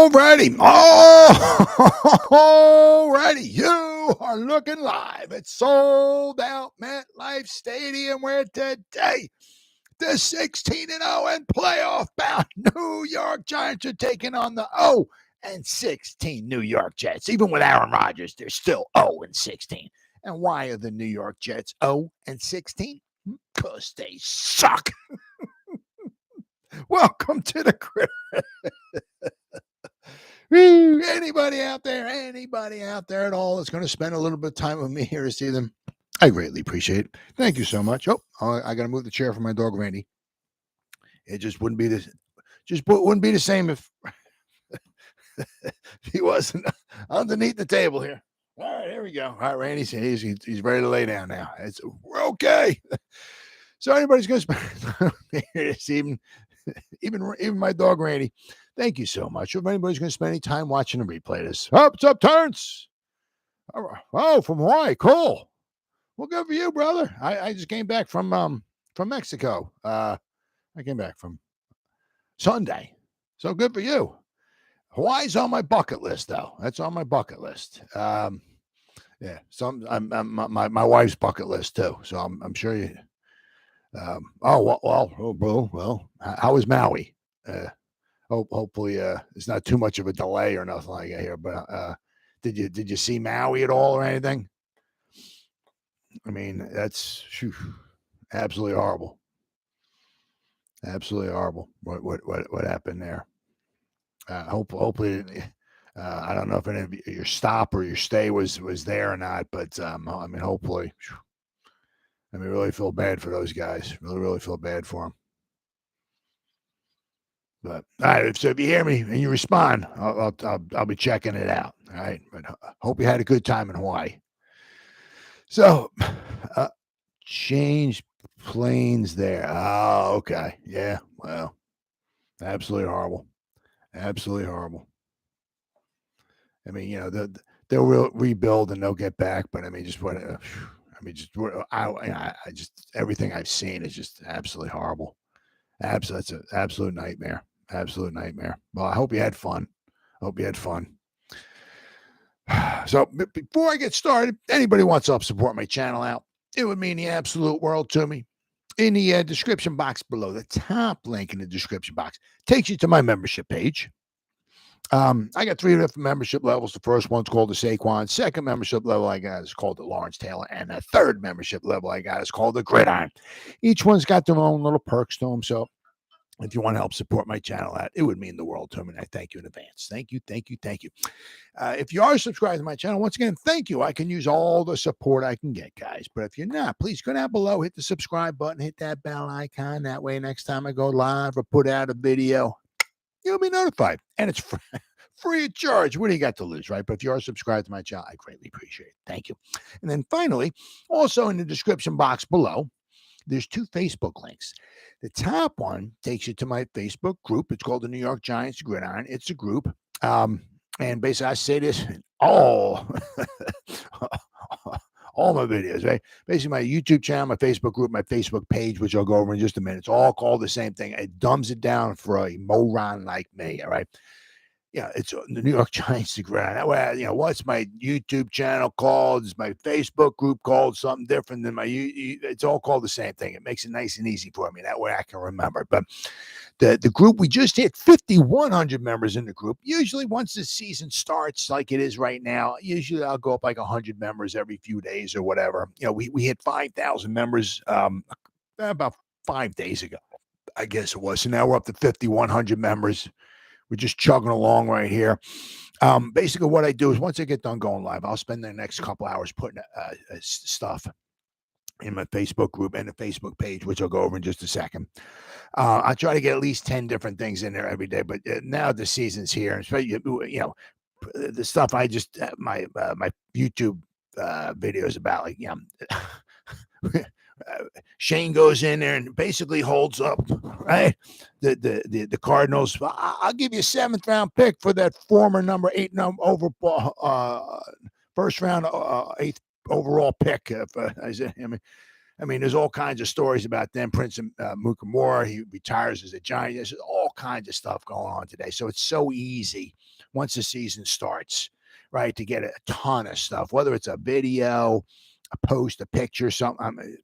Alrighty, you are looking live at Sold Out MetLife Stadium, where today the 16-0 and playoff bound New York Giants are taking on the 0-16 New York Jets. Even with Aaron Rodgers, they're still 0-16. And why are the New York Jets 0-16? Because they suck. Welcome to the Gridiron. Anybody out there at all that's going to spend a little bit of time with me here to see them, I greatly appreciate it. Thank you so much. Oh, I got to move the chair for my dog Randy. It just wouldn't be the same if he wasn't underneath the table here. All right, here we go. All right, Randy, he's ready to lay down now. We're okay. So anybody's going to spend here this evening, even my dog Randy. Thank you so much. If anybody's going to spend any time watching the replay this. What's up, Terrence? Oh, from Hawaii. Cool. Well, good for you, brother. I just came back from Mexico. I came back from Sunday. So good for you. Hawaii's on my bucket list, though. That's on my bucket list. Yeah. My wife's bucket list, too. So I'm sure you. Well, how was Maui? Hopefully, it's not too much of a delay or nothing like that here. But did you see Maui at all or anything? I mean, that's absolutely horrible. Absolutely horrible. What happened there? Hopefully, I don't know if any of your stop or your stay was there or not. But I mean, hopefully. I mean, really feel bad for those guys. Really feel bad for them. But all right, so if you hear me and you respond, I'll be checking it out. All right, but hope you had a good time in Hawaii. So, change planes there. Oh, okay, yeah. Well, absolutely horrible. Absolutely horrible. I mean, they'll rebuild and they'll get back, but I mean, just what. I just everything I've seen is just absolutely horrible. It's an absolute nightmare. Absolute nightmare. Well, I hope you had fun. So before I get started, anybody wants to help support my channel out, it would mean the absolute world to me. In the description box below, the top link in the description box takes you to my membership page. I got 3 different membership levels. The first one's called the Saquon. Second membership level I got is called the Lawrence Taylor. And the third membership level I got is called the Gridiron. Each one's got their own little perks to them. So if you want to help support my channel out, it would mean the world to me. And I thank you in advance. Thank you. If you are subscribed to my channel, once again, thank you. I can use all the support I can get, guys. But if you're not, please go down below, hit the subscribe button, hit that bell icon. That way, next time I go live or put out a video, you'll be notified. And it's free of charge. What do you got to lose, right? But if you are subscribed to my channel, I greatly appreciate it. Thank you. And then finally, also in the description box below, there's 2 Facebook links. The top one takes you to my Facebook group. It's called the New York Giants Gridiron. It's a group. And basically, I say this in all my videos, right? Basically, my YouTube channel, my Facebook group, my Facebook page, which I'll go over in just a minute. It's all called the same thing. It dumbs it down for a moron like me, all right? Yeah, it's the New York Giants Gridiron. That way, what's my YouTube channel called? Is my Facebook group called something different than my it's all called the same thing. It makes it nice and easy for me. That way I can remember. But the group, we just hit 5,100 members in the group. Usually once the season starts, like it is right now, usually I'll go up like 100 members every few days or whatever. We hit 5,000 members about 5 days ago, I guess it was. So now we're up to 5,100 members. We're just chugging along right here. Basically, what I do is once I get done going live, I'll spend the next couple hours putting stuff in my Facebook group and the Facebook page, which I'll go over in just a second. I try to get at least 10 different things in there every day. But now the season's here, especially, the stuff I just my YouTube videos about, like, Shane goes in there and basically holds up, right? The Cardinals. I'll give you a 7th round pick for that former number 8 overall, first round 8th overall pick. I mean, there's all kinds of stories about them. Prince Mukamura, he retires as a Giant. There's all kinds of stuff going on today. So it's so easy once the season starts, right, to get a ton of stuff, whether it's a video, a post, a picture, something.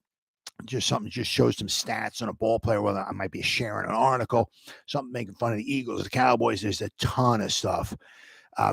Just something just shows some stats on a ball player, whether I might be sharing an article, something making fun of the Eagles, the Cowboys. There's a ton of stuff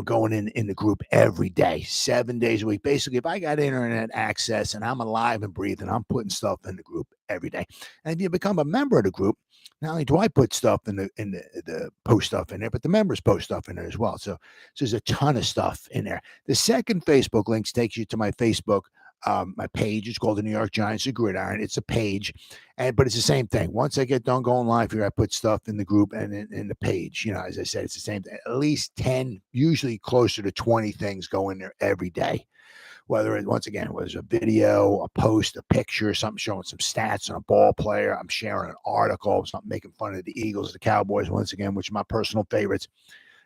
going in the group every day, 7 days a week. Basically, if I got internet access and I'm alive and breathing, I'm putting stuff in the group every day. And if you become a member of the group, not only do I put stuff in the post stuff in there, but the members post stuff in there as well. So there's a ton of stuff in there. The second Facebook link takes you to my Facebook. My page is called the New York Giants of Gridiron. It's a page, but it's the same thing. Once I get done going live here, I put stuff in the group and in the page. As I said, it's the same thing. At least 10, usually closer to 20 things go in there every day. Whether it, once again, was a video, a post, a picture, something showing some stats on a ball player. I'm sharing an article, something making fun of the Eagles, the Cowboys, once again, which are my personal favorites.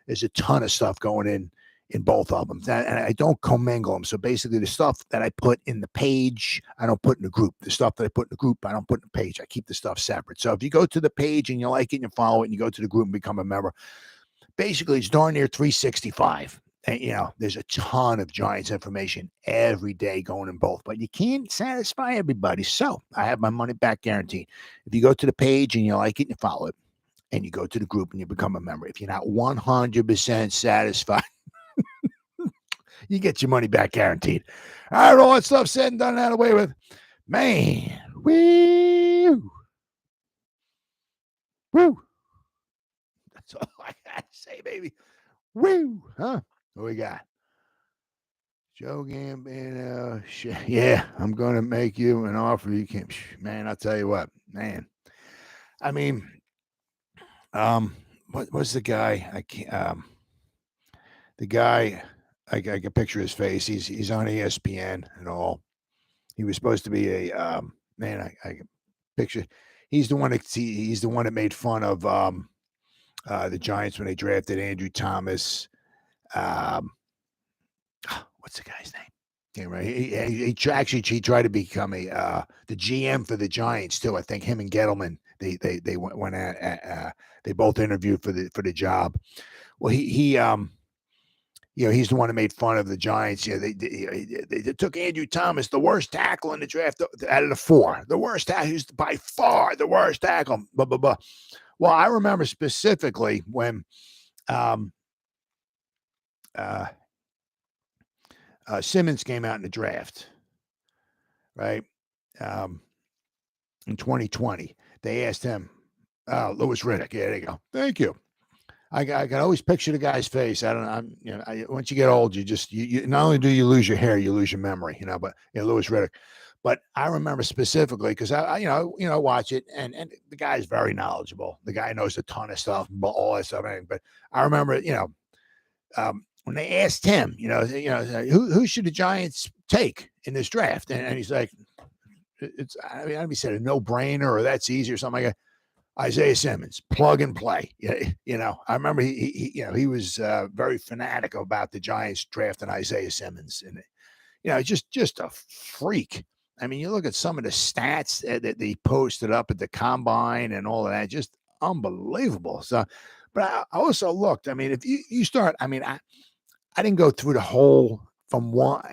There's a ton of stuff going in both of them. And I don't commingle them. So basically the stuff that I put in the page, I don't put in the group. The stuff that I put in the group, I don't put in the page. I keep the stuff separate. So if you go to the page and you like it and you follow it and you go to the group and become a member, basically it's darn near 365. And, there's a ton of Giants information every day going in both, but you can't satisfy everybody. So I have my money back guaranteed. If you go to the page and you like it and you follow it and you go to the group and you become a member, if you're not 100% satisfied, you get your money back guaranteed. All right, all that stuff said and done and out of the way with. Man, woo. That's all I got to say, baby. Woo, huh? What we got? Joe Gambino. Yeah, I'm going to make you an offer you can't. Man, I'll tell you what, man. I mean, what's the guy? I can't. The guy. I can picture his face. He's on ESPN and all. He was supposed to be a man. I can picture. He's the one that made fun of the Giants when they drafted Andrew Thomas. What's the guy's name? Yeah, right. He tried to become the GM for the Giants too. I think him and Gettleman they went at they both interviewed for the job. Well, he he's the one that made fun of the Giants. They took Andrew Thomas, the worst tackle in the draft out of the four. The worst tackle, he's by far the worst tackle. Blah, blah, blah. Well, I remember specifically when Simmons came out in the draft, right? In 2020, they asked him, Louis Riddick. Yeah, there you go. Thank you. I can always picture the guy's face. Once you get old, you not only do you lose your hair, you lose your memory, but Louis Riddick. But I remember specifically because I watch it and the guy's very knowledgeable. The guy knows a ton of stuff, all that stuff. But I remember, when they asked him, who should the Giants take in this draft, and he's like, he said a no-brainer or that's easy or something like that. Isaiah Simmons, plug and play. I remember he was very fanatic about the Giants drafting Isaiah Simmons, and just a freak. I mean, you look at some of the stats that they posted up at the combine and all of that, just unbelievable. So, but I also looked. I mean, if you start, I mean, I didn't go through the whole from one.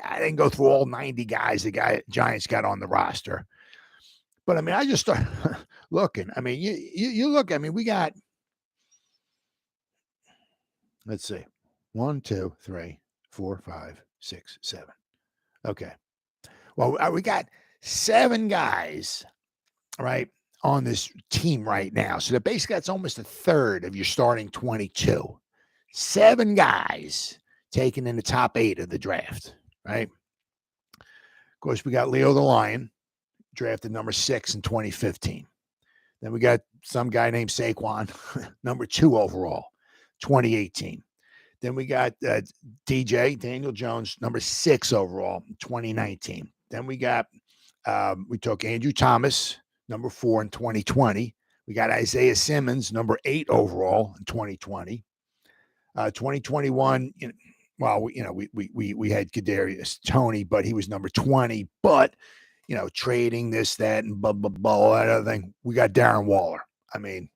I didn't go through all 90 guys the Giants got on the roster. But I mean, I just started looking. I mean, you look. I mean, we got. Let's see, 1, 2, 3, 4, 5, 6, 7. Okay. Well, we got 7 guys, right, on this team right now. So basically, that's almost a third of your starting 22. 7 guys taken in the top 8 of the draft, right? Of course, we got Leo the Lion, drafted number 6 in 2015. Then we got some guy named Saquon, number 2 overall, 2018. Then we got DJ, Daniel Jones, number 6 overall, 2019. Then we got, we took Andrew Thomas, number 4 in 2020. We got Isaiah Simmons, number 8 overall in 2020. 2021, we had Kadarius Toney, but he was number 20. But, trading this, that, and blah, blah, blah, all that other thing. We got Darren Waller. I mean,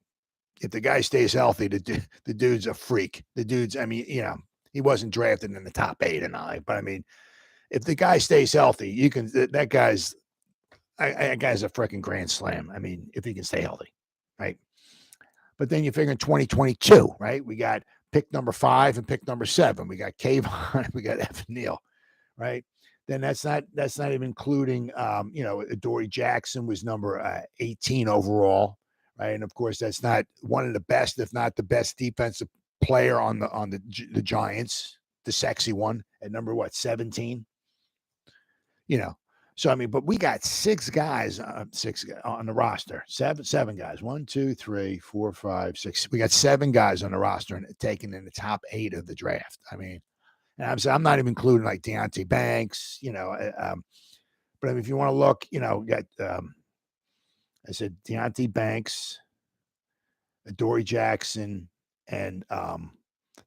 if the guy stays healthy, the dude's a freak. The dude's, he wasn't drafted in the top 8 and 9, but I mean, if the guy stays healthy, that guy's a freaking grand slam. I mean, if he can stay healthy, right? But then you figure in 2022, right? We got pick number 5 and pick number 7. We got Kayvon, we got Evan Neal, right? Then that's not even including, Adoree Jackson was number 18 overall, right? And of course, that's not one of the best, if not the best defensive player on the Giants, the sexy one at number 17. So I mean, but we got 6 guys on the roster, seven guys. 1, 2, 3, 4, 5, 6. We got 7 guys on the roster and taken in the top 8 of the draft. I mean, and I'm not even including like Deonte Banks, but I mean, if you want to look, you got I said Deonte Banks, Adoree Jackson, and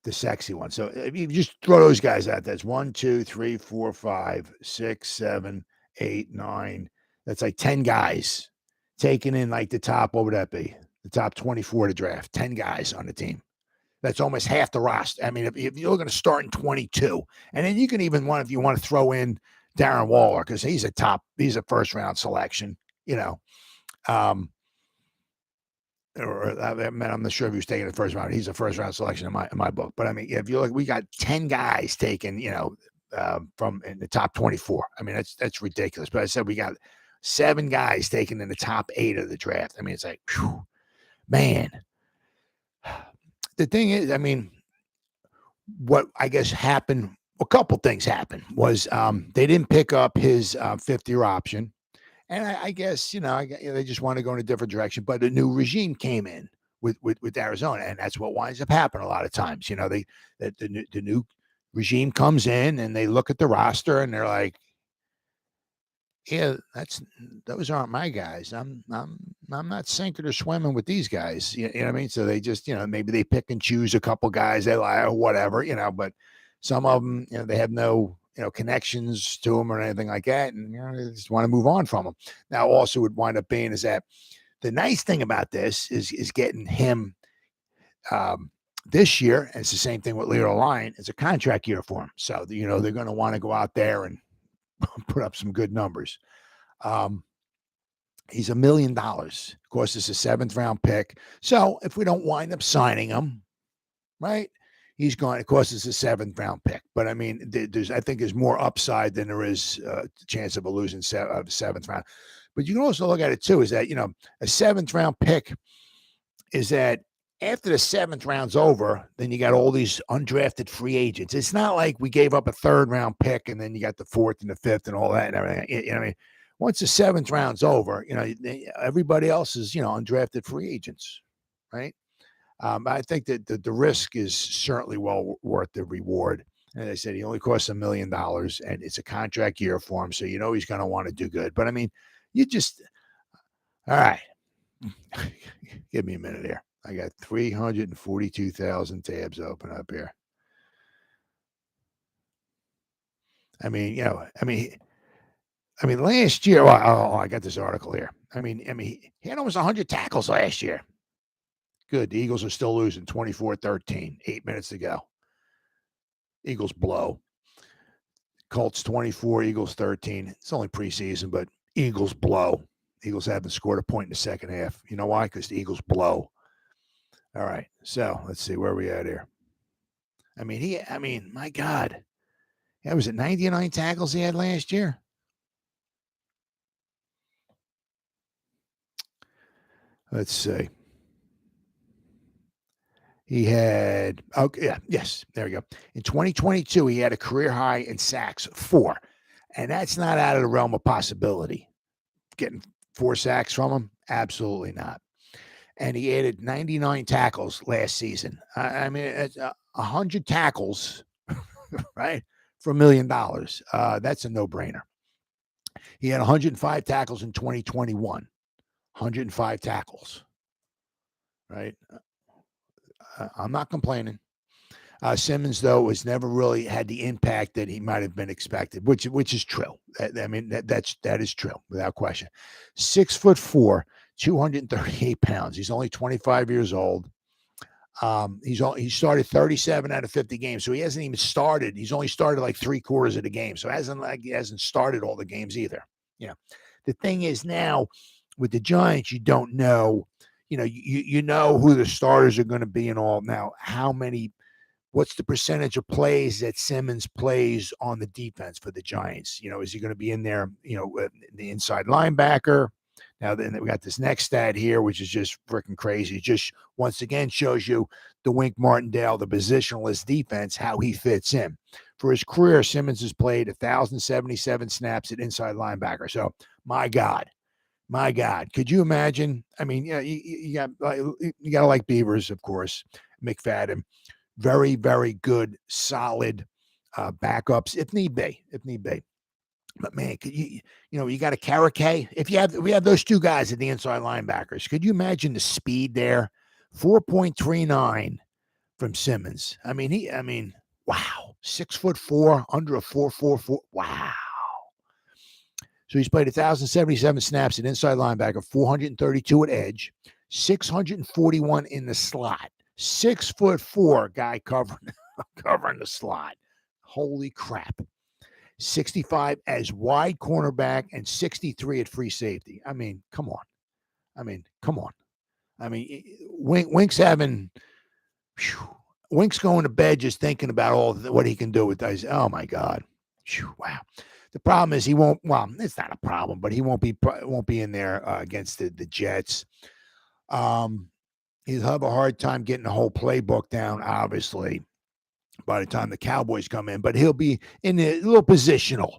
the sexy one. So if you just throw those guys out, that's 1, 2, 3, 4, 5, 6, 7, 8, 9. That's like 10 guys taken in like the top, what would that be? The top 24 to draft. 10 guys on the team. That's almost half the roster. I mean, if you're going to start in 22, and then you can even if you want to throw in Darren Waller, because he's a first round selection, I'm not sure if he was taking the first round. He's a first round selection in my book. But I mean, if you look, we got 10 guys taken, from in the top 24. I mean, that's ridiculous. But I said we got 7 guys taken in the top 8 of the draft. I mean, it's like, whew, man. The thing is, I mean, what I guess happened, a couple things happened was they didn't pick up his 5th-year option. And I guess, they just want to go in a different direction. But a new regime came in with Arizona, and that's what winds up happening a lot of times. The new regime comes in and they look at the roster and they're like, yeah, those aren't my guys. I'm not sinking or swimming with these guys. You know what I mean? So they just, maybe they pick and choose a couple guys they like or whatever, but some of them, they have no, connections to them or anything like that. And, they just want to move on from them. Now, also would wind up being is that the nice thing about this is getting him this year. And it's the same thing with Leo Lyon. It's a contract year for him. So, they're going to want to go out there and put up some good numbers. He's $1 million. Of course, it's a 7th round pick. So if we don't wind up signing him, right, he's going. Of course, it's a 7th round pick. But I mean, I think there's more upside than there is chance of a losing 7th round. But you can also look at it too. Is that a 7th round pick is that after the 7th round's over, then you got all these undrafted free agents. It's not like we gave up a 3rd round pick and then you got the 4th and the 5th and all that and everything. I mean, once the 7th round's over, everybody else is, undrafted free agents, right? I think that the risk is certainly well worth the reward. And I said, he only costs $1 million and it's a contract year for him. So, he's going to want to do good. But I mean, all right, give me a minute here. I got 342,000 tabs open up here. I mean, last year, I got this article here. I mean, he had almost 100 tackles last year. Good. The Eagles are still losing 24-13, 8 minutes to go. Eagles blow. Colts 24, Eagles 13. It's only preseason, but Eagles blow. Eagles haven't scored a point in the second half. You know why? Because the Eagles blow. All right. So let's see where we at here. I mean, my God. Yeah, was it 99 tackles he had last year? Let's see. He had, yes, there we go. In 2022, he had a career high in sacks, 4. And that's not out of the realm of possibility. Getting 4 sacks from him? Absolutely not. And he added 99 tackles last season. I mean, it's 100 tackles, right, for $1 million. That's a no-brainer. He had 105 tackles in 2021. 105 tackles, right? I'm not complaining. Simmons, though, has never really had the impact that he might have been expected, which is true. That is true without question. 6'4", 238 pounds. He's only 25 years old. He started 37 out of 50 games, so he hasn't even started. He's only started like 3/4 of the game, so he hasn't started all the games either. The thing is now with the Giants, you don't know. You know who the starters are going to be and all. Now, what's the percentage of plays that Simmons plays on the defense for the Giants? Is he going to be in there, the inside linebacker? Now, then we got this next stat here, which is just freaking crazy. It just once again shows you the Wink Martindale, the positionless defense, how he fits in. For his career, Simmons has played 1,077 snaps at inside linebacker. So, my God, could you imagine? I mean, you got to like Beavers, of course, McFadden. Very, very good, solid backups if need be. But man, you got a Carrick. We have those two guys at the inside linebackers. Could you imagine the speed there? 4.39 from Simmons. Wow, 6'4", under a 4.44. Wow. So he's played 1,077 snaps at inside linebacker, 432 at edge, 641 in the slot. 6'4" guy covering the slot. Holy crap. 65 as wide cornerback and 63 at free safety. Come on. Wink's Wink's going to bed just thinking about what he can do with those. Oh my God. Wow. The problem is he won't. Well, it's not a problem, but he won't be in there against the Jets. He'll have a hard time getting the whole playbook down, obviously, by the time the Cowboys come in. But he'll be in a little positional.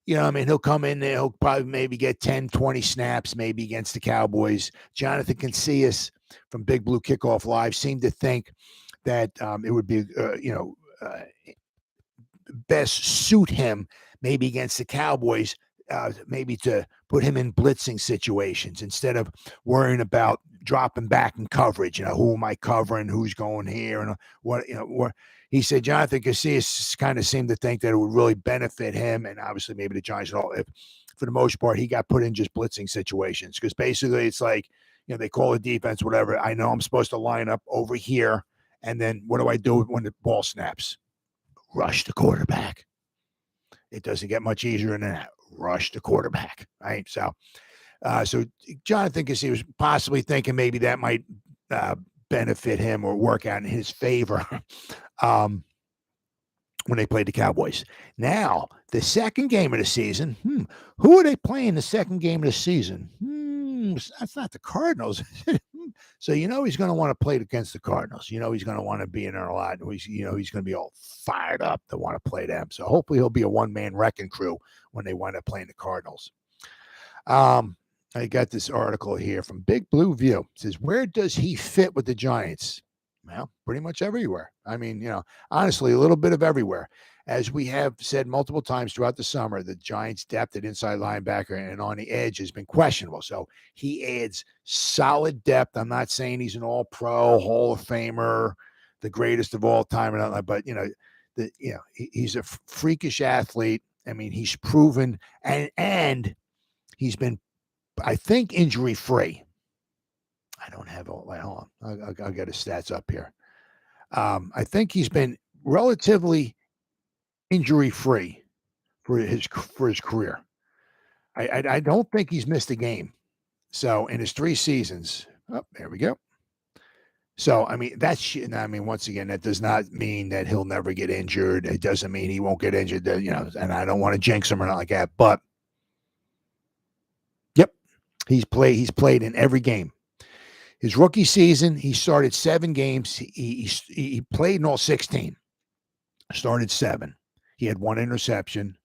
He'll come in there. He'll probably maybe get 10, 20 snaps maybe against the Cowboys. Jonathan Casillas from Big Blue Kickoff Live seemed to think that it would be, best suit him maybe against the Cowboys, maybe to put him in blitzing situations instead of worrying about dropping back in coverage. Who am I covering? Who's going here? And what he said, Jonathan Casillas kind of seemed to think that it would really benefit him, and obviously maybe the Giants at all. If for the most part he got put in just blitzing situations, because basically it's like they call a defense, whatever. I know I'm supposed to line up over here, and then what do I do when the ball snaps? Rush the quarterback. It doesn't get much easier than that. Rush the quarterback, right? So Jonathan Casillas was possibly thinking maybe that might benefit him or work out in his favor when they played the Cowboys. Now, the second game of the season, who are they playing the second game of the season? That's not the Cardinals. So he's going to want to play against the Cardinals. He's going to want to be in there a lot. He's going to be all fired up to want to play them. So hopefully he'll be a one-man wrecking crew when they wind up playing the Cardinals. I got this article here from Big Blue View. It says, where does he fit with the Giants? Well, pretty much everywhere. Honestly, a little bit of everywhere. As we have said multiple times throughout the summer, the Giants' depth at inside linebacker and on the edge has been questionable. So he adds solid depth. I'm not saying he's an all-pro, Hall of Famer, the greatest of all time, but he's a freakish athlete. He's proven, and he's been, I think, injury-free. I don't have all that. Hold on. I'll get his stats up here. I think he's been relatively injury-free for his career. I don't think he's missed a game. So in his 3 seasons, there we go. So, once again, that does not mean that he'll never get injured. It doesn't mean he won't get injured, and I don't want to jinx him or not like that. But, yep, he's played in every game. His rookie season, he started 7 games. He played in all 16. Started 7. He had 1 interception.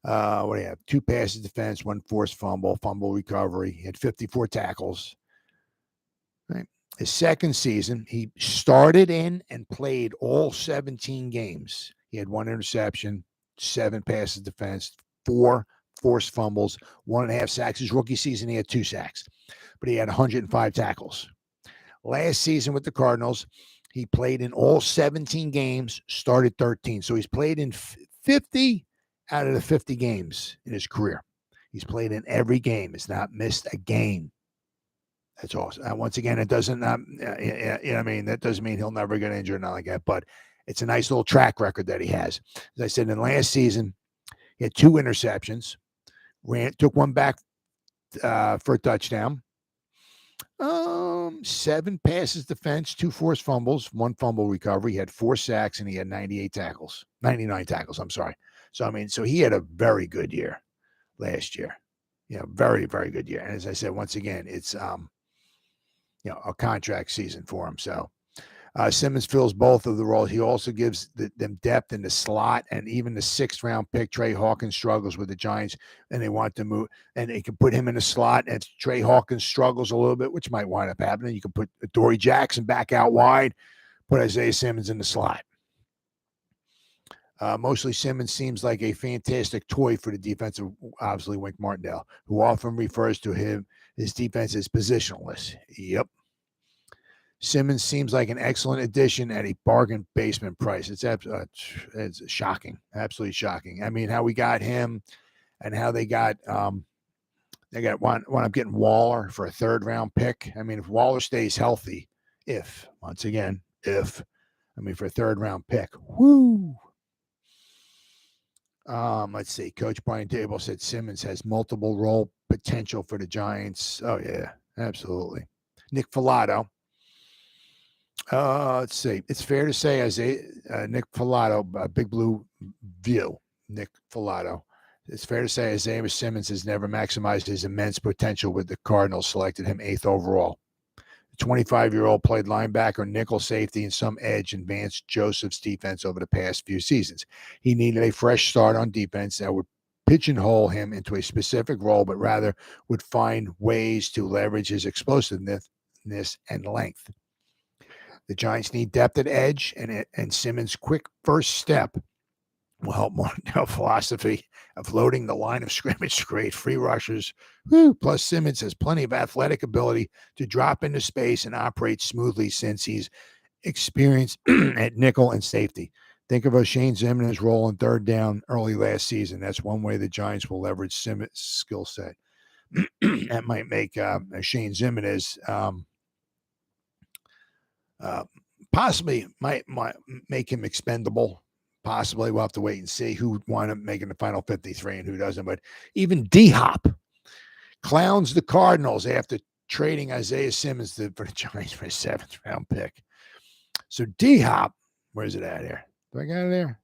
What do you have? 2 passes defense, 1 forced fumble recovery. He had 54 tackles. Right. His second season, he started in and played all 17 games. He had 1 interception, 7 passes defense, 4 forced fumbles, 1.5 sacks. His rookie season, he had 2 sacks, but he had 105 tackles. Last season with the Cardinals, He played in all 17 games, started 13. So he's played in 50 out of the 50 games in his career. He's played in every game. He's not missed a game. That's awesome. Once again, it doesn't, that doesn't mean he'll never get injured, not like that, but it's a nice little track record that he has. As I said, in last season, he had 2 interceptions, took one back for a touchdown, 7 passes defense, 2 forced fumbles, 1 fumble recovery. He had 4 sacks and he had 99 tackles. I'm sorry. So he had a very good year last year. Very, very good year. And as I said, once again, it's a contract season for him. So Simmons fills both of the roles. He also gives them depth in the slot, and even the 6th round pick, Trey Hawkins, struggles with the Giants, and they want to move, and they can put him in the slot. And if Trey Hawkins struggles a little bit, which might wind up happening, you can put Adoree Jackson back out wide, put Isaiah Simmons in the slot. Mostly Simmons seems like a fantastic toy for the defensive, obviously, Wink Martindale, who often refers to his defense as positionless. Yep. Simmons seems like an excellent addition at a bargain basement price. It's shocking, absolutely shocking. I mean, how we got him and how they got wound up getting Waller for a 3rd round pick. I mean, if Waller stays healthy, for a 3rd round pick, whoo. Let's see. Coach Brian Dable said Simmons has multiple role potential for the Giants. Oh yeah, absolutely. Nick Filato. Let's see. It's fair to say, Nick Filato, Big Blue View, Nick Filato. It's fair to say Isaiah Simmons has never maximized his immense potential with the Cardinals, selected him 8th overall. The 25-year-old played linebacker, nickel safety, and some edge in Vance Joseph's defense over the past few seasons. He needed a fresh start on defense that would pigeonhole him into a specific role, but rather would find ways to leverage his explosiveness and length. The Giants need depth at edge, and Simmons' quick first step will help Martindale's philosophy of loading the line of scrimmage to create free rushers. Plus, Simmons has plenty of athletic ability to drop into space and operate smoothly since he's experienced at nickel and safety. Think of Oshane Ximines' role in 3rd down early last season. That's one way the Giants will leverage Simmons' skill set. That might make Oshane Ximines possibly might make him expendable. Possibly. We'll have to wait and see who wind up making the final 53 and who doesn't. But even D-Hop clowns the Cardinals after trading Isaiah Simmons for the Giants for a 7th round pick. So D-Hop, where's it at here? Do I got it there?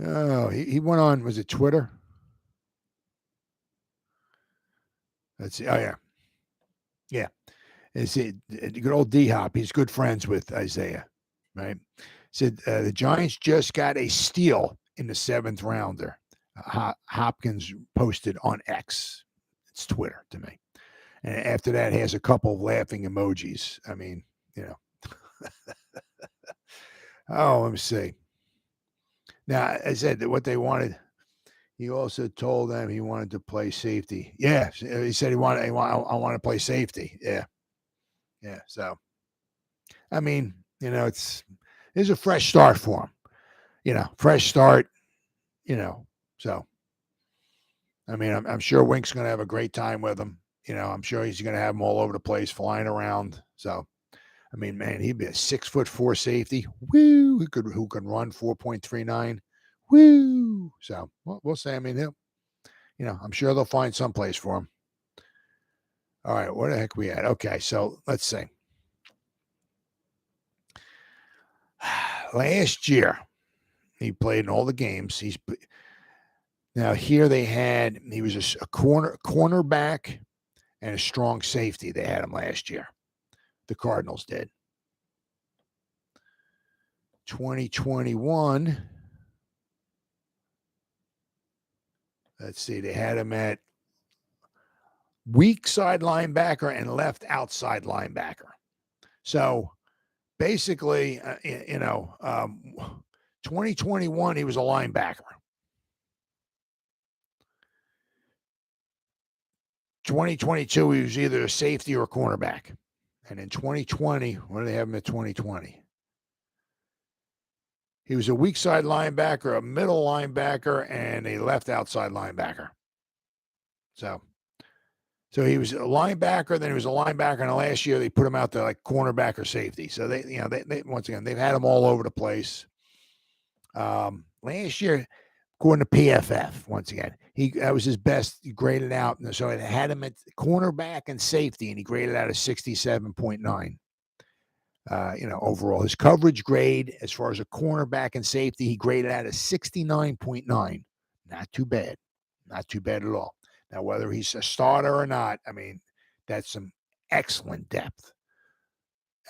Oh, he went on, was it Twitter? Let's see. Oh, yeah. Yeah. It's good old D-Hop. He's good friends with Isaiah, right? Said the Giants just got a steal in the 7th rounder. Hopkins posted on X. It's Twitter to me. And after that, he has a couple of laughing emojis. I mean, Oh, let me see. Now, I said that what they wanted. He also told them he wanted to play safety. Yeah, he said I want to play safety. Yeah. So, I mean, it's a fresh start for him. Fresh start. So, I mean, I'm sure Wink's going to have a great time with him. I'm sure he's going to have them all over the place, flying around. So, I mean, man, he'd be a 6'4" safety. Woo! Who can run 4.39. Woo! So we'll say. I mean, I'm sure they'll find some place for him. All right, where the heck we at? Okay, so let's see. Last year, he played in all the games. Now here he was a cornerback and a strong safety. They had him last year. The Cardinals did. 2021. Let's see. They had him at weak side linebacker and left outside linebacker. So basically, 2021, he was a linebacker. 2022, he was either a safety or a cornerback. And in 2020, what do they have him at 2020? He was a weak side linebacker, a middle linebacker, and a left outside linebacker. So he was a linebacker, then he was a linebacker, and last year they put him out there like cornerback or safety. So they once again, they've had him all over the place. Last year, according to PFF, once again, that was his best. He graded out, and so it had him at cornerback and safety, and he graded out a 67.9. Overall, his coverage grade as far as a cornerback and safety, he graded out a 69.9. Not too bad. Not too bad at all. Now, whether he's a starter or not, I mean, that's some excellent depth.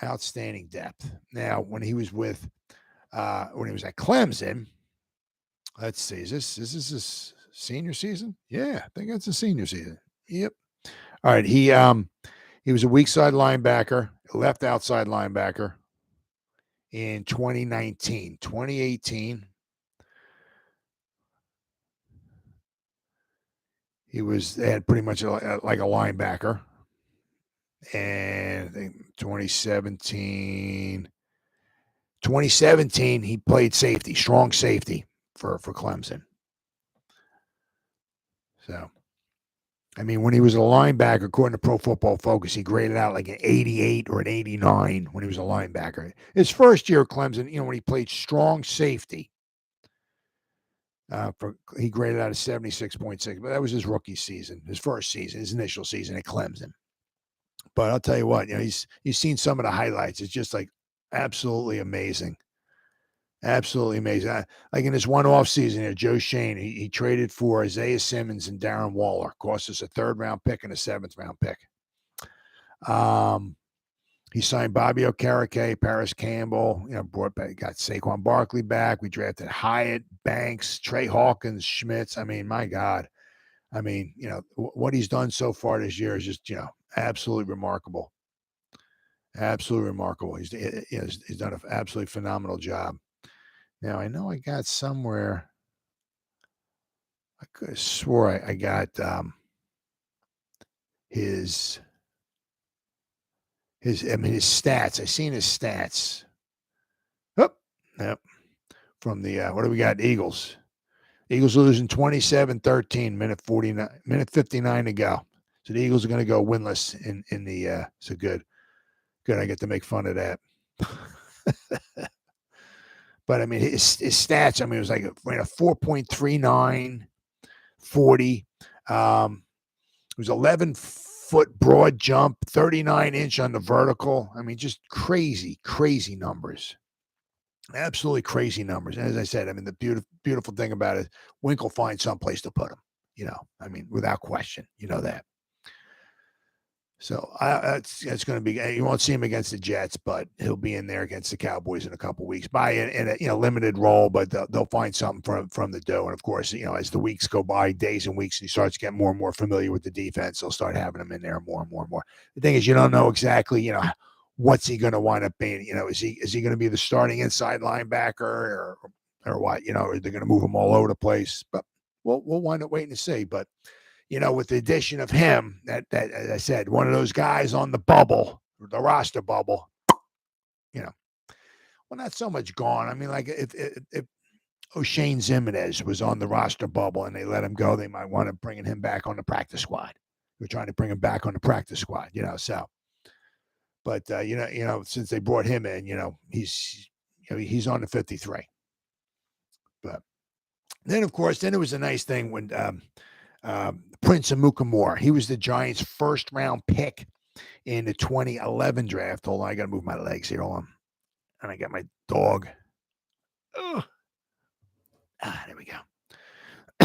Outstanding depth. Now, when he was at Clemson, let's see, is this his senior season? Yeah, I think that's a senior season. Yep. All right. He was a weak side linebacker, left outside linebacker in 2019. 2018, they had pretty much like a linebacker. And I think 2017, he played safety, strong safety for Clemson. So, I mean, when he was a linebacker, according to Pro Football Focus, he graded out like an 88 or an 89 when he was a linebacker. His first year at Clemson, when he played strong safety, he graded out a 76.6, but that was his rookie season, his first season, his initial season at Clemson. But I'll tell you what, he's seen some of the highlights. It's just like absolutely amazing. Absolutely amazing. Like in this one off season here, Joe Schoen, he traded for Isaiah Simmons and Darren Waller. Cost us a 3rd-round pick and a 7th-round pick. He signed Bobby Okereke, Paris Campbell, got Saquon Barkley back. We drafted Hyatt, Banks, Trey Hawkins, Schmitz. I mean, my God. I mean, what he's done so far this year is just, absolutely remarkable. Absolutely remarkable. He's done an absolutely phenomenal job. Now, I know I got somewhere, I could have swore I got his stats. I seen his stats. Oh, yep. From the, what do we got? Eagles. Eagles losing 27-13, minute 59 to go. So the Eagles are going to go winless in the, so good. Good, I get to make fun of that. But, I mean, his stats, I mean, it was like ran a 4.39, 40. It was 11-foot broad jump, 39-inch on the vertical. I mean, just crazy, crazy numbers. Absolutely crazy numbers. And as I said, I mean, the beautiful thing about it, Wink will find someplace to put him, I mean, without question, that. So that's going to be. You won't see him against the Jets, but he'll be in there against the Cowboys in a couple of weeks, in a limited role. But they'll find something from the dough. And of course, as the weeks go by, days and weeks, and he starts getting more and more familiar with the defense, they'll start having him in there more and more and more. The thing is, you don't know exactly, what's he going to wind up being. Is he going to be the starting inside linebacker or what? Are they going to move him all over the place? But we'll wind up waiting to see. But with the addition of him, that as I said, one of those guys on the bubble, the roster bubble, well, not so much gone. I mean, like if Oshane Ximines was on the roster bubble and they let him go, they might want to bring him back on the practice squad. We're trying to bring him back on the practice squad, so. But since they brought him in, he's on the 53. But then, of course, it was a nice thing when Prince Amukamara. He was the Giants' 1st-round pick in the 2011 draft. Hold on, I got to move my legs here. Hold on. And I got my dog. There we go.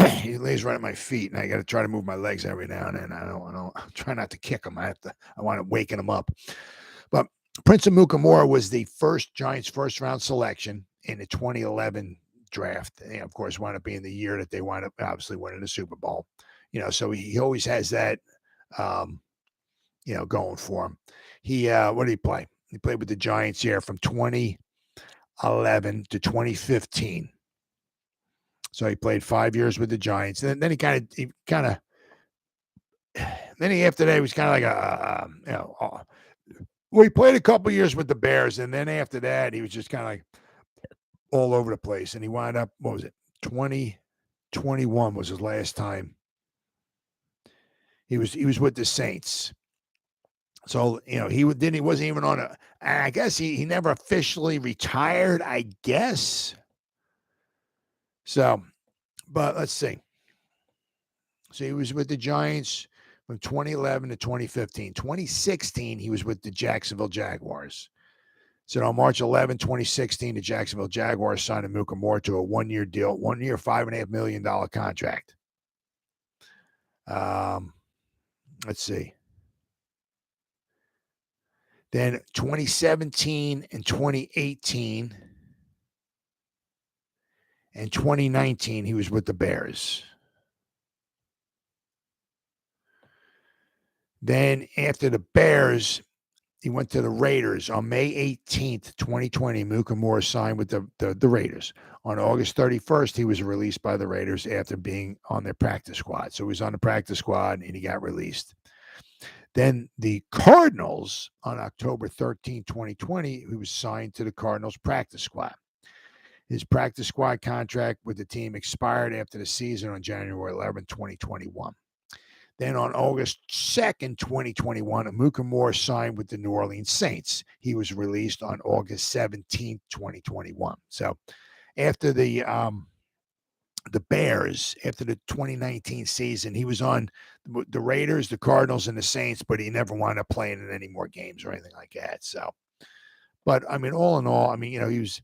He lays right at my feet, and I got to try to move my legs every now and then. I don't try not to kick him. I want to waken him up. But Prince Amukamara was the Giants' 1st-round selection in the 2011 draft. And of course, wound up being the year that they wound up obviously winning the Super Bowl. So he always has that, going for him. He, what did he play? He played with the Giants here from 2011 to 2015. So he played 5 years with the Giants. And then he after that, he was kind of like Well, he played a couple years with the Bears, and then after that, he was just kind of like all over the place. And he wound up, what was it, 2021 was his last time. He was with the Saints. So, he wasn't even on I guess he never officially retired, I guess. So, but let's see. So he was with the Giants from 2011 to 2015. 2016, he was with the Jacksonville Jaguars. So on March 11, 2016, the Jacksonville Jaguars signed Micah Moore to a one-year deal, 1 year, $5.5 million contract. Let's see. Then 2017 and 2018 and 2019, he was with the Bears. Then after the Bears, he went to the Raiders on May 18th, 2020. Micah Moore signed with the Raiders. On August 31st, he was released by the Raiders after being on their practice squad. So he was on the practice squad and he got released. Then the Cardinals, on October 13, 2020, he was signed to the Cardinals practice squad. His practice squad contract with the team expired after the season on January 11, 2021. Then on August 2nd, 2021, Micah Moore signed with the New Orleans Saints. He was released on August 17th, 2021. So after the Bears, after the 2019 season, he was on the Raiders, the Cardinals, and the Saints, but he never wound up playing in any more games or anything like that. So, but I mean, all in all, I mean, he was,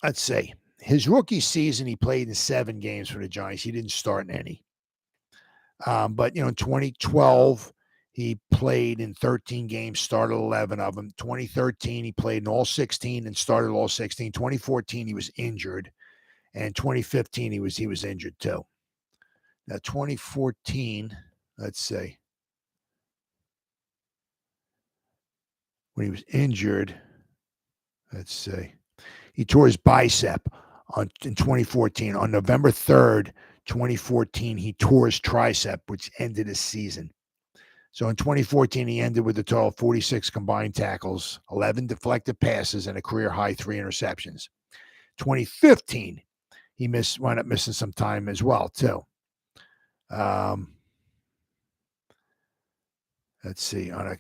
let's say, his rookie season, he played in 7 games for the Giants. He didn't start in any. But, in 2012, he played in 13 games, started 11 of them. 2013, he played in all 16 and started all 16. 2014, he was injured. And 2015, he was injured too. Now, 2014, let's see. When he was injured, let's see. He tore his bicep in 2014. On November 3rd, 2014, he tore his tricep, which ended his season. So in 2014, he ended with a total of 46 combined tackles, 11 deflected passes, and a career-high 3 interceptions. 2015, he wound up missing some time as well, too. Let's see. On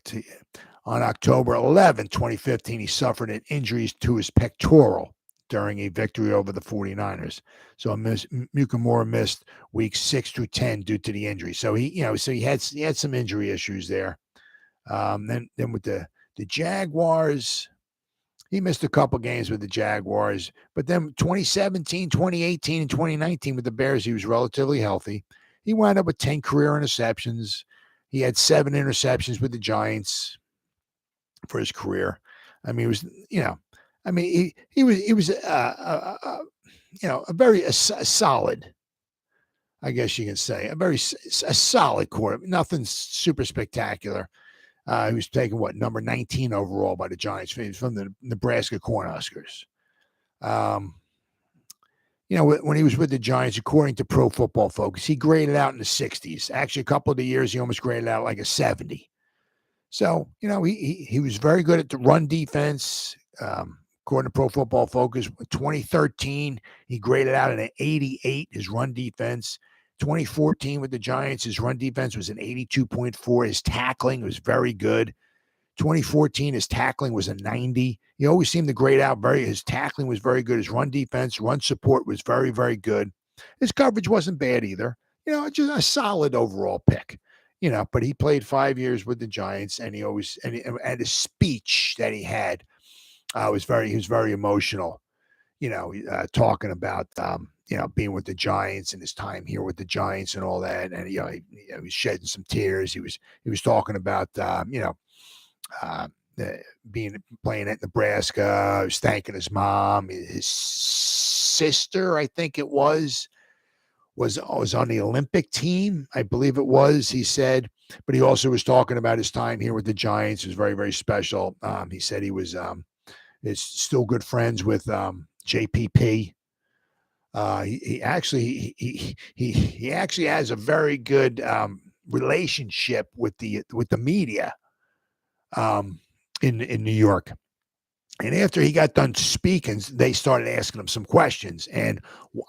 October 11, 2015, he suffered an injury to his pectoral during a victory over the 49ers. So Micah Moore missed weeks 6 through 10 due to the injury. So he had some injury issues there. Then with the Jaguars, he missed a couple games with the Jaguars, but then 2017, 2018, and 2019 with the Bears, he was relatively healthy. He wound up with 10 career interceptions. He had 7 interceptions with the Giants for his career. I mean, he was a very solid, I guess you can say, a solid quarterback. Nothing super spectacular. He was taken, number 19 overall by the Giants. He was from the Nebraska Cornhuskers. When he was with the Giants, according to Pro Football Focus, he graded out in the 60s. Actually, a couple of the years, he almost graded out like a 70. So, he was very good at the run defense. According to Pro Football Focus, 2013, he graded out at an 88, his run defense. 2014 with the Giants, his run defense was an 82.4. His tackling was very good. 2014, his tackling was a 90. He always seemed to grade out his tackling was very good. His run defense, run support was very, very good. His coverage wasn't bad either. Just a solid overall pick. But he played 5 years with the Giants, and and his speech that he had he was very emotional. Talking about being with the Giants and his time here with the Giants and all that, and he was shedding some tears. He was talking about playing at Nebraska. He was thanking his mom, his sister, I think it was on the Olympic team, I believe it was. He said, but he also was talking about his time here with the Giants. It was very, very special. He said he was is still good friends with JPP. He actually has a very good relationship with the media. in New York. And after he got done speaking, they started asking him some questions. And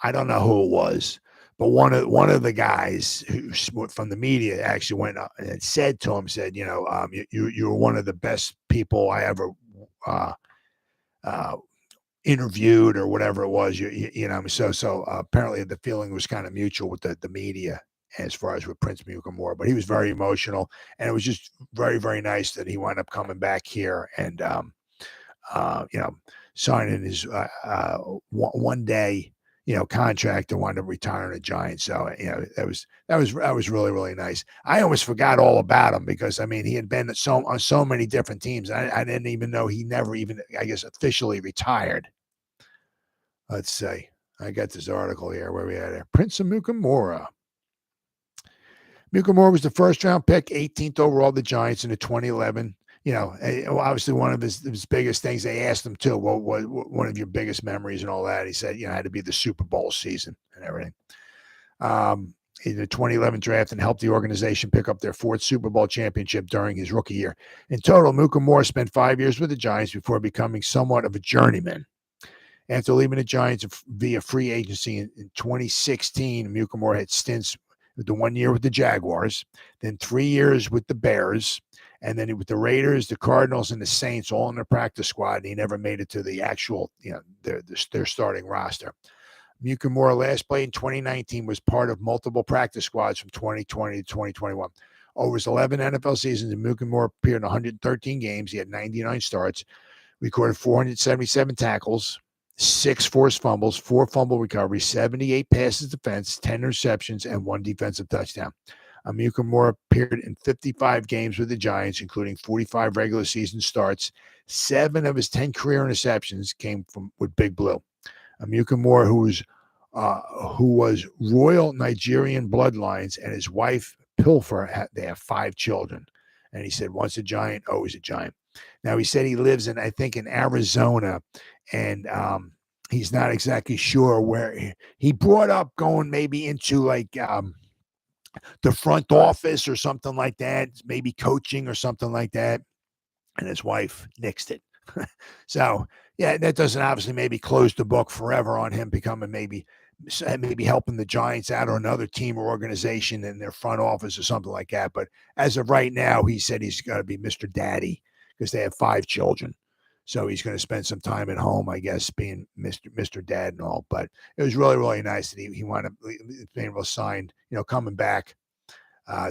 I don't know who it was, but one of the guys who from the media actually went up and said to him, you were one of the best people I ever interviewed, or whatever it was. So apparently the feeling was kind of mutual with the media as far as with Prince Mukamura. But he was very emotional, and it was just very, very nice that he wound up coming back here and signing his one day, contract, to wind up retiring the Giants. So, that was really, really nice. I almost forgot all about him because, I mean, he had been on so many different teams. I didn't even know he never even, I guess, officially retired. Let's see. I got this article here. Where we at here? Prince of Mukamura. Mukamura was the first round pick, 18th overall, the Giants in the 2011. Obviously one of his biggest things, they asked him too, what one of your biggest memories and all that. He said, it had to be the Super Bowl season and everything. In the 2011 draft, and helped the organization pick up their 4th Super Bowl championship during his rookie year. In total, Mukamura spent 5 years with the Giants before becoming somewhat of a journeyman. After leaving the Giants via free agency in 2016, Mukamura had stints with the 1 year with the Jaguars, then 3 years with the Bears, and then with the Raiders, the Cardinals, and the Saints, all in their practice squad. And he never made it to the actual, their starting roster. Mukamura last played in 2019, was part of multiple practice squads from 2020 to 2021. Over his 11 NFL seasons, Mukamura appeared in 113 games. He had 99 starts, recorded 477 tackles, 6 forced fumbles, 4 fumble recoveries, 78 passes defense, 10 interceptions, and 1 defensive touchdown. Mukamura appeared in 55 games with the Giants, including 45 regular season starts. 7 of his 10 career interceptions came with Big Blue. Mukamura, who was royal Nigerian bloodlines, and his wife Pilfer, they have 5 children. And he said, once a Giant, always a Giant. Now, he said he lives in Arizona, and he's not exactly sure where. He brought up going maybe into the front office or something like that, maybe coaching or something like that. And his wife nixed it. So, yeah, that doesn't obviously maybe close the book forever on him becoming maybe helping the Giants out or another team or organization in their front office or something like that. But as of right now, he said he's got to be Mr. Daddy because they have 5 children. So he's going to spend some time at home, I guess, being Mr. Dad and all. But it was really, really nice that he wound up being able to sign, coming back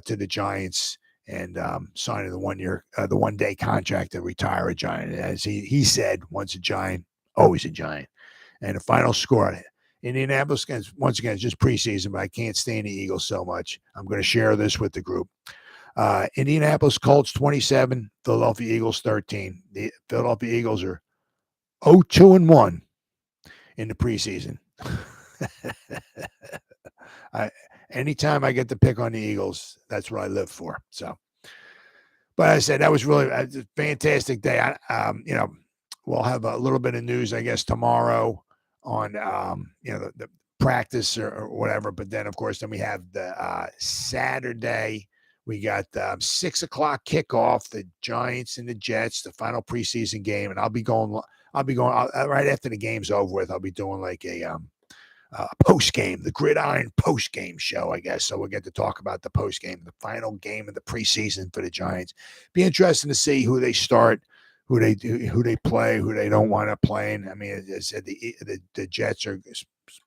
to the Giants and signing the 1 year, the 1 day contract to retire a Giant. As he said, once a Giant, always a Giant. And the final score, Indianapolis, once again, it's just preseason, but I can't stand the Eagles so much. I'm going to share this with the group. Indianapolis Colts 27, Philadelphia Eagles 13. The Philadelphia Eagles are 0-2-1 in the preseason. Anytime I get to pick on the Eagles, that's what I live for. So, but I said that was really a fantastic day. We'll have a little bit of news, I guess, tomorrow on the practice or whatever. But then, of course, then we have the Saturday. We got 6 o'clock kickoff, the Giants and the Jets, the final preseason game, and I'll be going right after the game's over with. I'll be doing like a post game, the Gridiron post game show, I guess. So we'll get to talk about the post game, the final game of the preseason for the Giants. Be interesting to see who they start, who they play, who they don't want to play. And I mean, as I said, the Jets are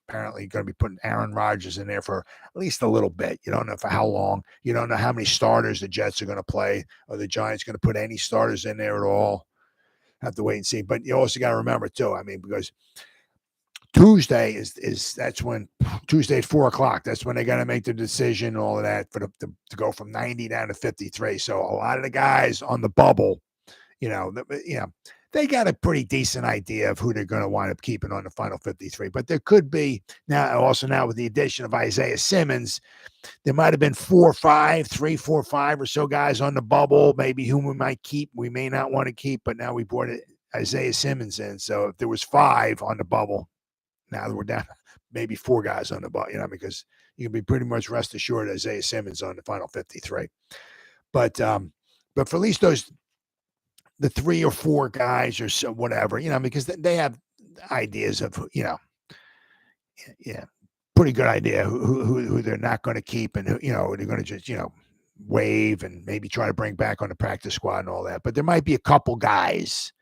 apparently going to be putting Aaron Rodgers in there for at least a little bit. You don't know for how long. You don't know how many starters the Jets are going to play. Are the Giants going to put any starters in there at all? Have to wait and see. But you also got to remember too, I mean, because Tuesday that's when Tuesday at 4 o'clock. That's when they got to make the decision, all of that to go from 90 down to 53. So a lot of the guys on the bubble, they got a pretty decent idea of who they're going to wind up keeping on the final 53. But there could be now with the addition of Isaiah Simmons, there might have been 3, 4, 5 or so guys on the bubble, maybe whom we might keep, we may not want to keep. But now we brought Isaiah Simmons in. So if there was 5 on the bubble, now we're down maybe 4 guys on the bubble, because you can be pretty much rest assured Isaiah Simmons on the final 53. But for at least those the 3 or 4 guys or so, whatever, because they have ideas of, yeah, pretty good idea who they're not going to keep and who, they're going to just, waive and maybe try to bring back on the practice squad and all that. But there might be a couple guys,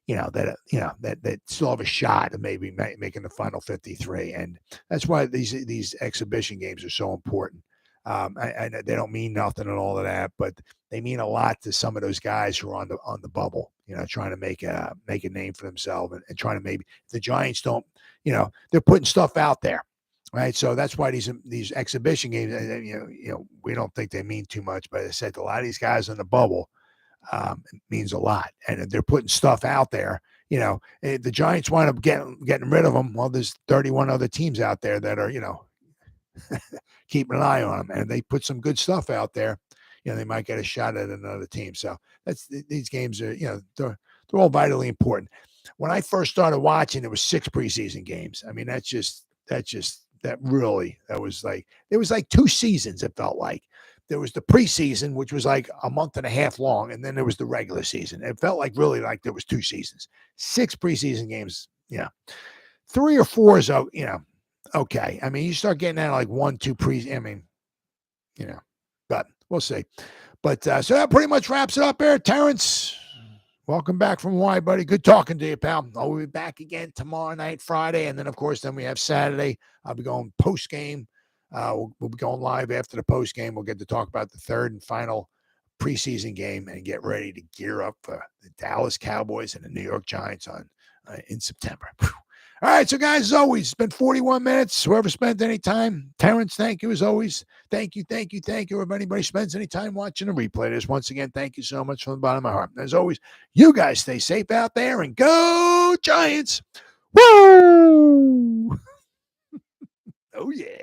that still have a shot of maybe making the final 53. And that's why these exhibition games are so important. I they don't mean nothing and all of that, but they mean a lot to some of those guys who are on the bubble, trying to make a name for themselves and trying to maybe the Giants don't, they're putting stuff out there, right? So that's why these exhibition games, we don't think they mean too much, but I said a lot of these guys on the bubble, it means a lot, and they're putting stuff out there. The Giants wind up getting rid of them. Well, there's 31 other teams out there that are, keeping an eye on them, and they put some good stuff out there. They might get a shot at another team. So these games are, they're all vitally important. When I first started watching, there was 6 preseason games. I mean, it was like 2 seasons. It felt like there was the preseason, which was like a month and a half long, and then there was the regular season. It felt like really like there was 2 seasons, 6 preseason games. 3 or 4 is, okay. I mean, you start getting out like 1, 2 but we'll see. But so that pretty much wraps it up there. Terrence, welcome back from Hawaii, buddy. Good talking to you, pal. I'll be back again tomorrow night, Friday. And then, of course, then we have Saturday. I'll be going post-game. We'll be going live after the post-game. We'll get to talk about the 3rd and final preseason game and get ready to gear up for the Dallas Cowboys and the New York Giants in September. Whew. All right, so guys, as always, it's been 41 minutes. Whoever spent any time, Terrence, thank you as always. Thank you. If anybody spends any time watching a replay, this once again, thank you so much from the bottom of my heart. As always, you guys stay safe out there and go Giants. Woo! Oh, yeah.